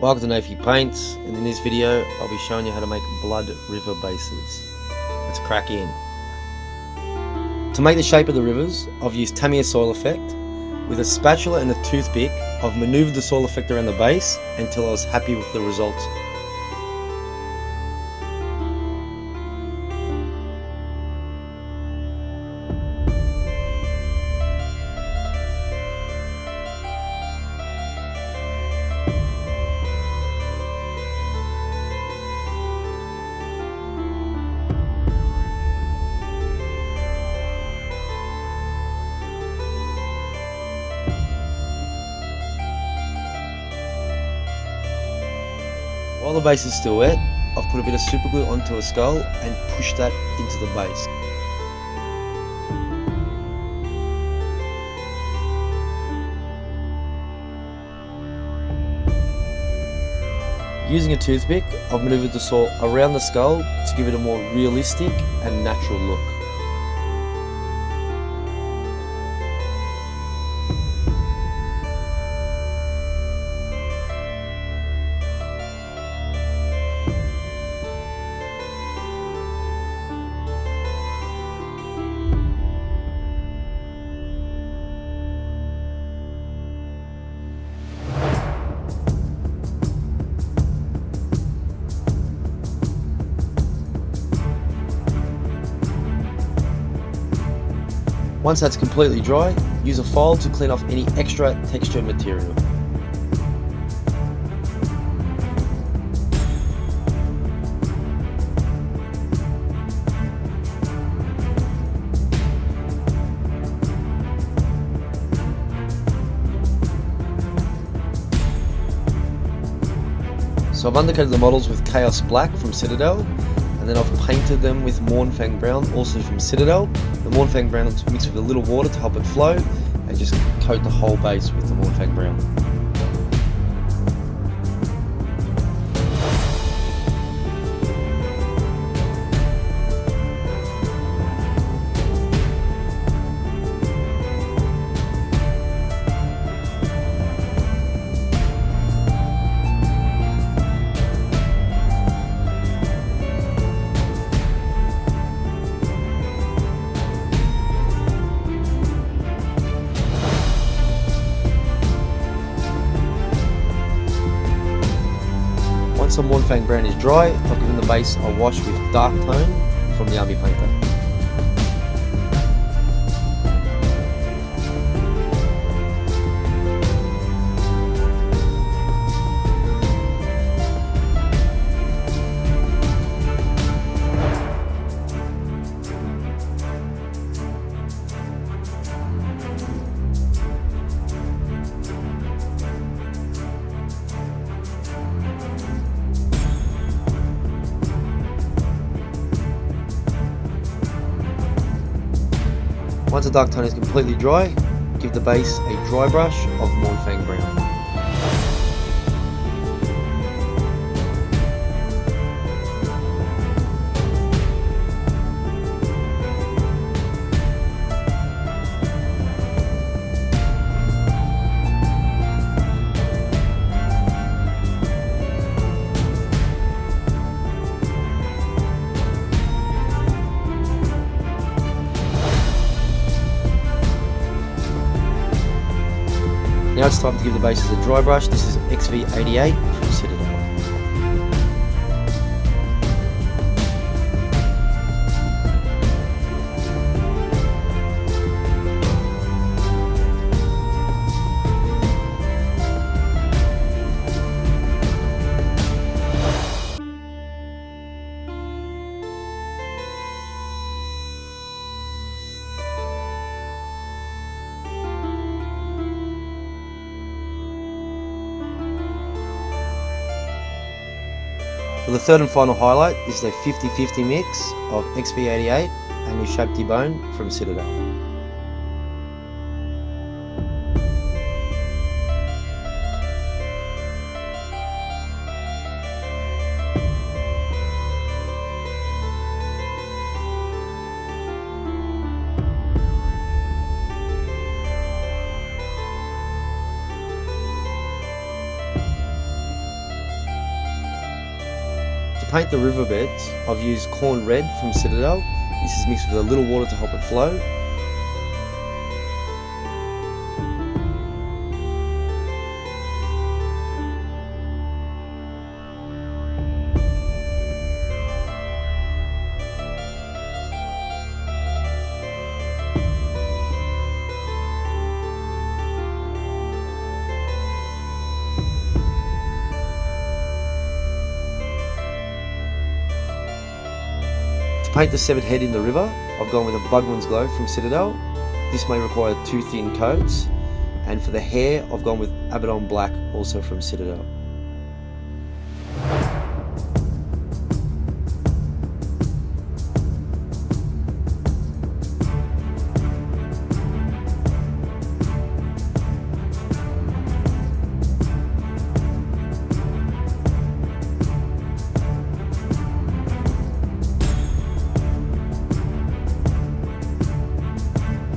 Welcome to Nafi Paints, and in this video I'll be showing you how to make blood river bases. Let's crack in. To make the shape of the rivers, I've used Tamiya soil effect. With a spatula and a toothpick, I've manoeuvred the soil effect around the base until I was happy with the results. While the base is still wet, I've put a bit of super glue onto a skull and pushed that into the base. Using a toothpick, I've manoeuvred the soil around the skull to give it a more realistic and natural look. Once that's completely dry, use a file to clean off any extra texture material. So I've undercoated the models with Chaos Black from Citadel, and then I've painted them with Mournfang Brown, also from Citadel. The Mournfang Brown is mixed with a little water to help it flow, and just coat the whole base with the Mournfang Brown. Once the Mournfang Brown is dry, I've given the base a wash with dark tone from the Army Painter. Once the dark tone is completely dry, give the base a dry brush of Mournfang Brown. Now it's time to give the bases a dry brush. This is XV88 from Citadel. For the third and final highlight, this is a 50-50 mix of XV88 and Ushabti Bone from Citadel. paint the riverbeds, I've used Khorne Red from Citadel. This is mixed with a little water to help it flow. To paint the severed head in the river, I've gone with a Bugmans Glow from Citadel. This may require 2 thin coats, and for the hair I've gone with Abaddon Black, also from Citadel.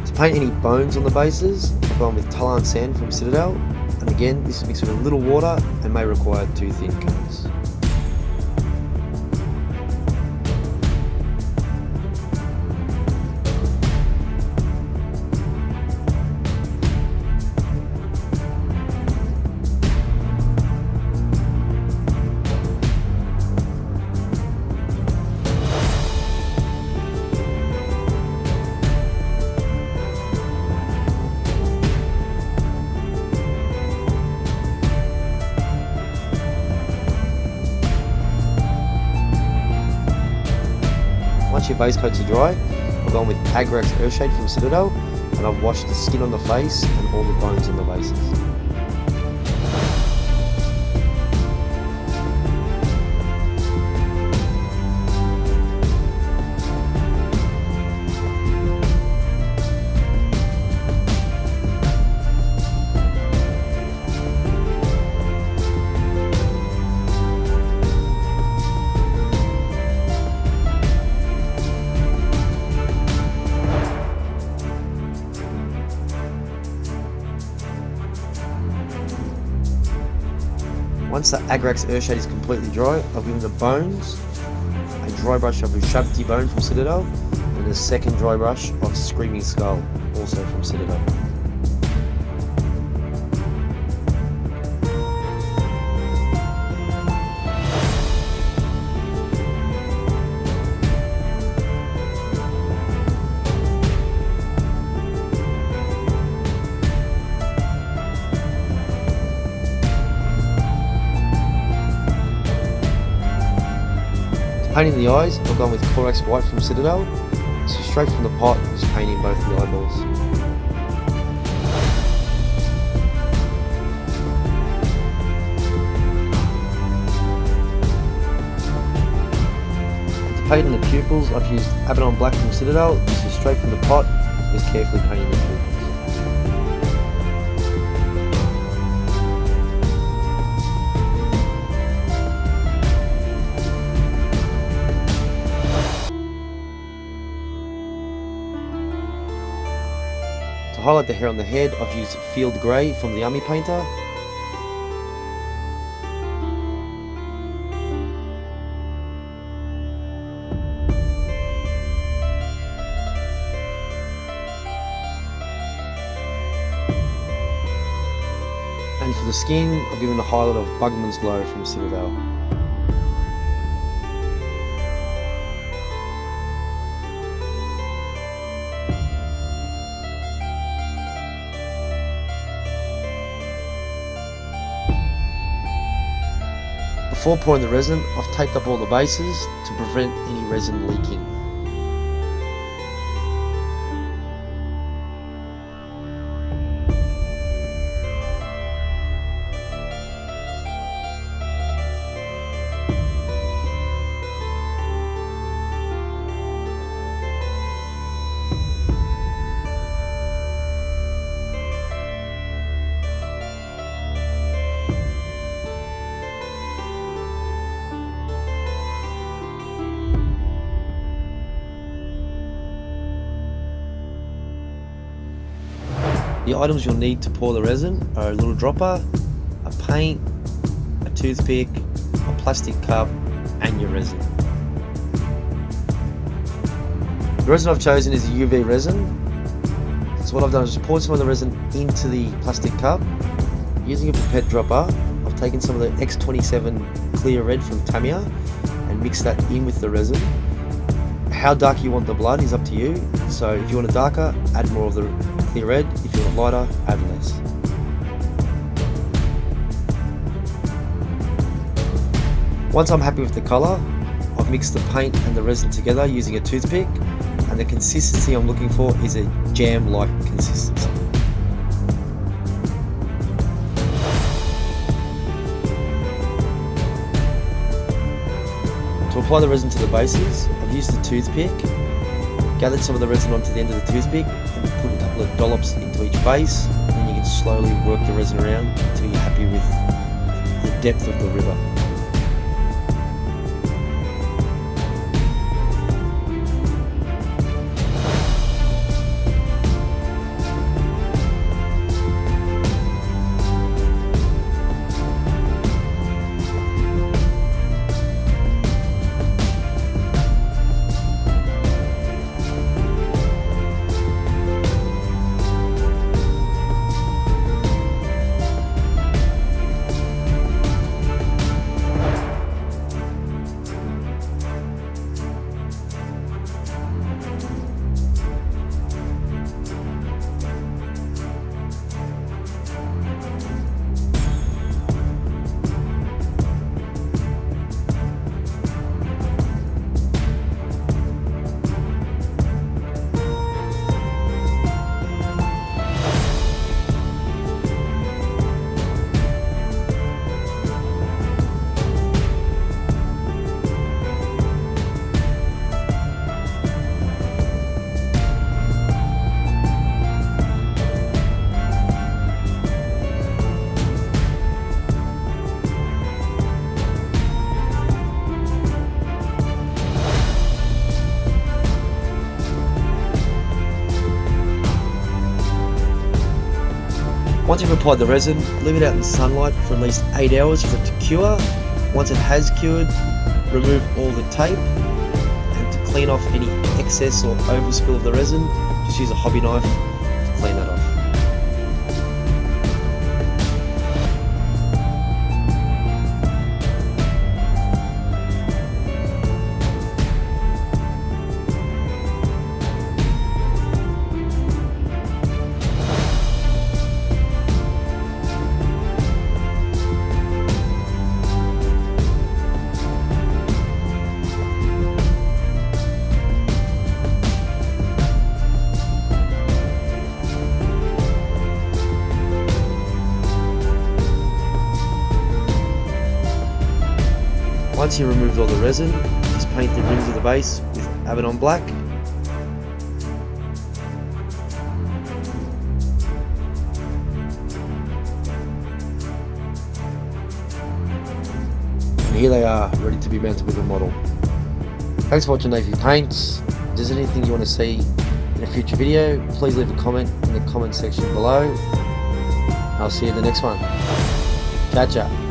To paint any bones on the bases, I've gone with Tallarn Sand from Citadel, and again this is mixed with a little water and may require 2 thin coats. Once your base coats are dry, I've gone with Argrax Earthshade from Citadel, and I've washed the skin on the face and all the bones on the bases. Once the Argrax Earthshade is completely dry, I've given the bones a dry brush of Ushabti Bone from Citadel, and a second dry brush of Screamin Skull, also from Citadel. Painting the eyes, I've gone with Corax White from Citadel, so straight from the pot, just painting both the eyeballs. To paint in the pupils, I've used Abaddon Black from Citadel, so straight from the pot, just carefully painting the pupils. To highlight the hair on the head, I've used Field Grey from the Army Painter. And for the skin, I've given a highlight of Bugmans Glow from Citadel. Before pouring the resin, I've taped up all the bases to prevent any resin leaking. The items you'll need to pour the resin are a little dropper, a paint, a toothpick, a plastic cup, and your resin. The resin I've chosen is a UV resin. So what I've done is just poured some of the resin into the plastic cup. Using a pipette dropper, I've taken some of the X27 clear red from Tamiya and mixed that in with the resin. How dark you want the blood is up to you. So if you want it darker, add more of the clear red. If you want it lighter, add less. Once I'm happy with the colour, I've mixed the paint and the resin together using a toothpick, and the consistency I'm looking for is a jam-like consistency. To apply the resin to the bases, I've used the toothpick, gathered some of the resin onto the end of the toothpick, and put a couple of dollops into each base, and then you can slowly work the resin around until you're happy with the depth of the river. Once you've applied the resin, leave it out in sunlight for at least 8 hours for it to cure. Once it has cured, remove all the tape, and to clean off any excess or overspill of the resin, just use a hobby knife to clean that off. Once you removed all the resin, just paint the rims of the base with Abaddon Black. And here they are, ready to be mounted with the model. Thanks for watching Navy Paints. If there's anything you want to see in a future video, please leave a comment in the comment section below. I'll see you in the next one. Catch ya.